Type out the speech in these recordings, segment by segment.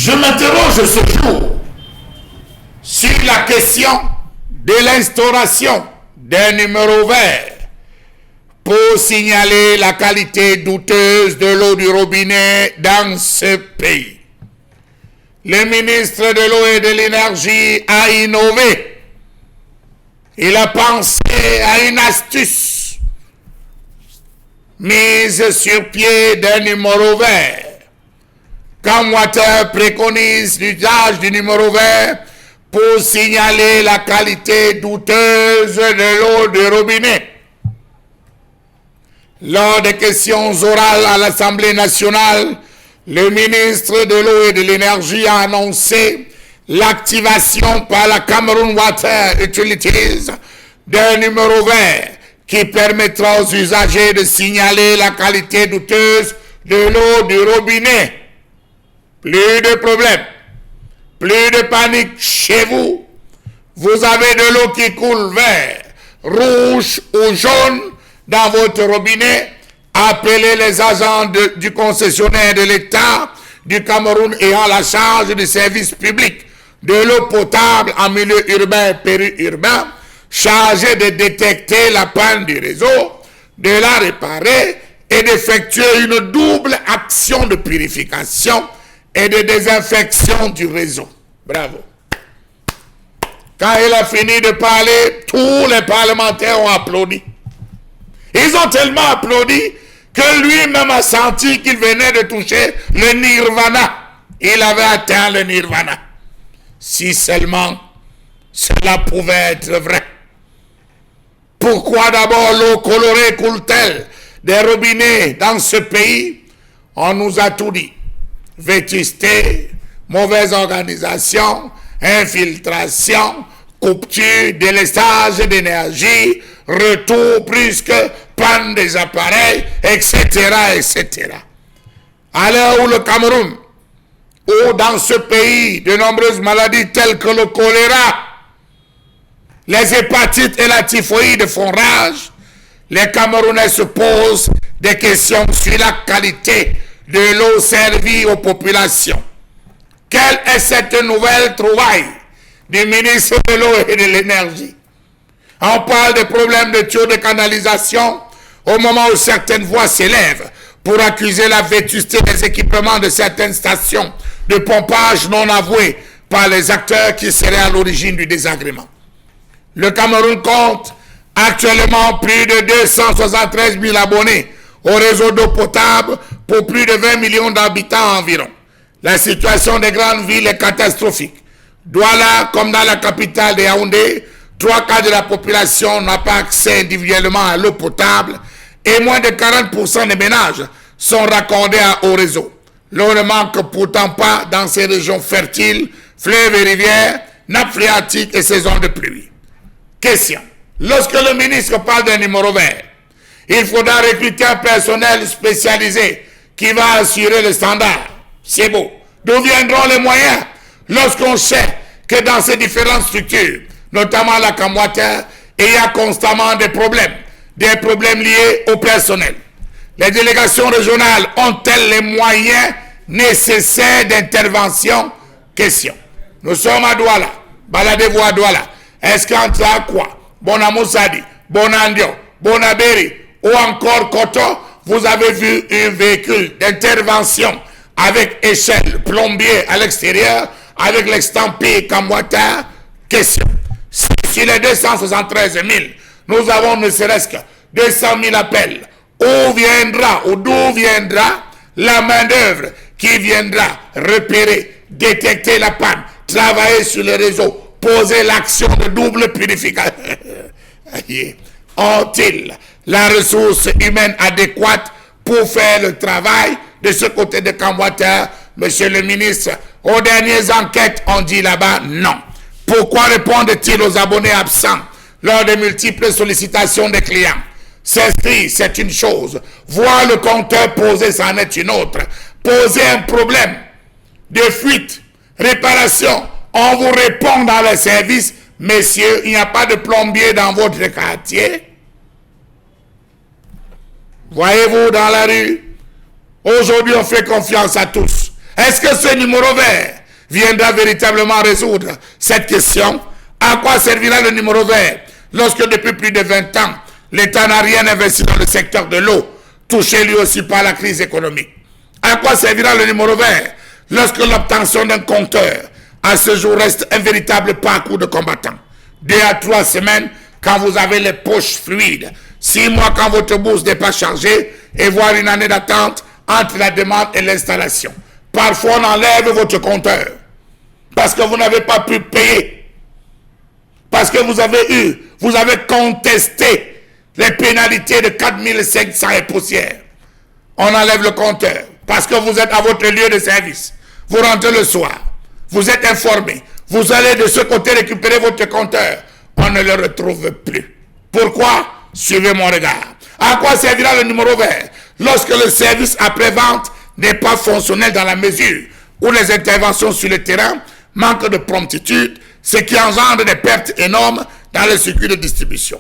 Je m'interroge ce jour sur la question de l'instauration d'un numéro vert pour signaler la qualité douteuse de l'eau du robinet dans ce pays. Le ministre de l'eau et de l'énergie a innové. Il a pensé à une astuce mise sur pied d'un numéro vert. Camwater préconise l'usage du numéro vert pour signaler la qualité douteuse de l'eau du robinet. Lors des questions orales à l'Assemblée nationale, le ministre de l'eau et de l'énergie a annoncé l'activation par la Cameroon Water Utilities d'un numéro vert qui permettra aux usagers de signaler la qualité douteuse de l'eau du robinet. Plus de problèmes, plus de panique chez vous. Vous avez de l'eau qui coule vert, rouge ou jaune dans votre robinet. Appelez les agents du concessionnaire de l'État du Cameroun ayant la charge du service public de l'eau potable en milieu urbain et périurbain, chargés de détecter la panne du réseau, de la réparer et d'effectuer une double action de purification et de désinfection du réseau. Bravo. Quand il a fini de parler, tous les parlementaires ont applaudi. Ils ont tellement applaudi que lui-même a senti qu'il venait de toucher le nirvana. Il avait atteint le nirvana. Si seulement cela pouvait être vrai. Pourquoi d'abord l'eau colorée coule-t-elle des robinets dans ce pays? On nous a tout dit. Vétusté, mauvaise organisation, infiltration, coupure, délestage d'énergie, retour brusque, panne des appareils, etc., etc. À l'heure où le Cameroun, ou dans ce pays, de nombreuses maladies telles que le choléra, les hépatites et la typhoïde font rage, les Camerounais se posent des questions sur la qualité de l'eau servie aux populations. Quelle est cette nouvelle trouvaille du ministre de l'eau et de l'énergie? On parle des problèmes de tuyaux de canalisation au moment où certaines voix s'élèvent pour accuser la vétusté des équipements de certaines stations de pompage non avouées par les acteurs qui seraient à l'origine du désagrément. Le Cameroun compte actuellement plus de 273 000 abonnés au réseau d'eau potable pour plus de 20 millions d'habitants environ. La situation des grandes villes est catastrophique. Douala, comme dans la capitale de Yaoundé, 3/4 de la population n'a pas accès individuellement à l'eau potable et moins de 40% des ménages sont raccordés au réseau. L'eau ne manque pourtant pas dans ces régions fertiles, fleuves et rivières, nappes phréatiques et saisons de pluie. Question. Lorsque le ministre parle d'un numéro vert, il faudra recruter un personnel spécialisé qui va assurer le standard. C'est beau. D'où viendront les moyens lorsqu'on sait que dans ces différentes structures, notamment la Camwater, il y a constamment des problèmes liés au personnel. Les délégations régionales ont-elles les moyens nécessaires d'intervention? Question. Nous sommes à Douala. Baladez-vous à Douala. Est-ce qu'entre quoi? Bonamoussadi, Bonandio, Bonaberi ou encore Koto, vous avez vu un véhicule d'intervention avec échelle, plombier à l'extérieur, avec l'extampé Camwater? Question. Si sur les 273 000, nous avons ne serait-ce que 200 000 appels, d'où viendra la main-d'œuvre qui viendra repérer, détecter la panne, travailler sur le réseau, poser l'action de double purification? Ont-ils la ressource humaine adéquate pour faire le travail de ce côté de Camwater? Monsieur le ministre, aux dernières enquêtes, on dit là-bas non. Pourquoi répondent-ils aux abonnés absents lors des multiples sollicitations des clients? S'inscrire, c'est une chose. Voir le compteur poser, c'en est une autre. Poser un problème de fuite, réparation, on vous répond dans le service, messieurs, il n'y a pas de plombier dans votre quartier. Voyez-vous dans la rue, aujourd'hui on fait confiance à tous. Est-ce que ce numéro vert viendra véritablement résoudre cette question. À quoi servira le numéro vert lorsque depuis plus de 20 ans, l'État n'a rien investi dans le secteur de l'eau, touché lui aussi par la crise économique? À quoi servira le numéro vert lorsque l'obtention d'un compteur à ce jour reste un véritable parcours de combattant? 2 à 3 semaines quand vous avez les poches fluides, 6 mois quand votre bourse n'est pas chargée et voire une année d'attente entre la demande et l'installation. Parfois on enlève votre compteur parce que vous n'avez pas pu payer, parce que vous avez contesté les pénalités de 4500 et poussières. On enlève le compteur parce que vous êtes à votre lieu de service. Vous rentrez le soir, vous êtes informé, vous allez de ce côté récupérer votre compteur. On ne le retrouve plus. Pourquoi? Suivez mon regard. À quoi servira le numéro vert lorsque le service après-vente n'est pas fonctionnel dans la mesure où les interventions sur le terrain manquent de promptitude, ce qui engendre des pertes énormes dans le circuit de distribution?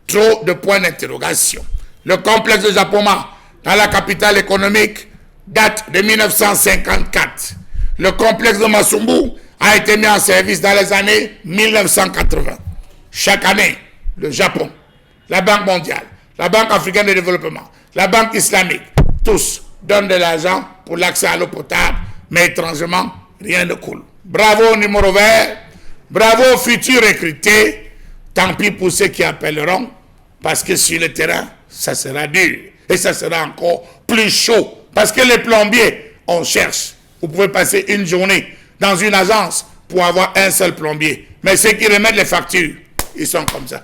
Trop de points d'interrogation. Le complexe de Japoma, dans la capitale économique, date de 1954. Le complexe de Masumbu a été mis en service dans les années 1980. Chaque année, le Japon, la Banque mondiale, la Banque africaine de développement, la Banque islamique, tous donnent de l'argent pour l'accès à l'eau potable, mais étrangement, rien ne coule. Bravo numéro vert, bravo futurs recrutés, tant pis pour ceux qui appelleront, parce que sur le terrain, ça sera dur. Et ça sera encore plus chaud, parce que les plombiers, on cherche. Vous pouvez passer une journée dans une agence pour avoir un seul plombier. Mais ceux qui remettent les factures, ils sont comme ça.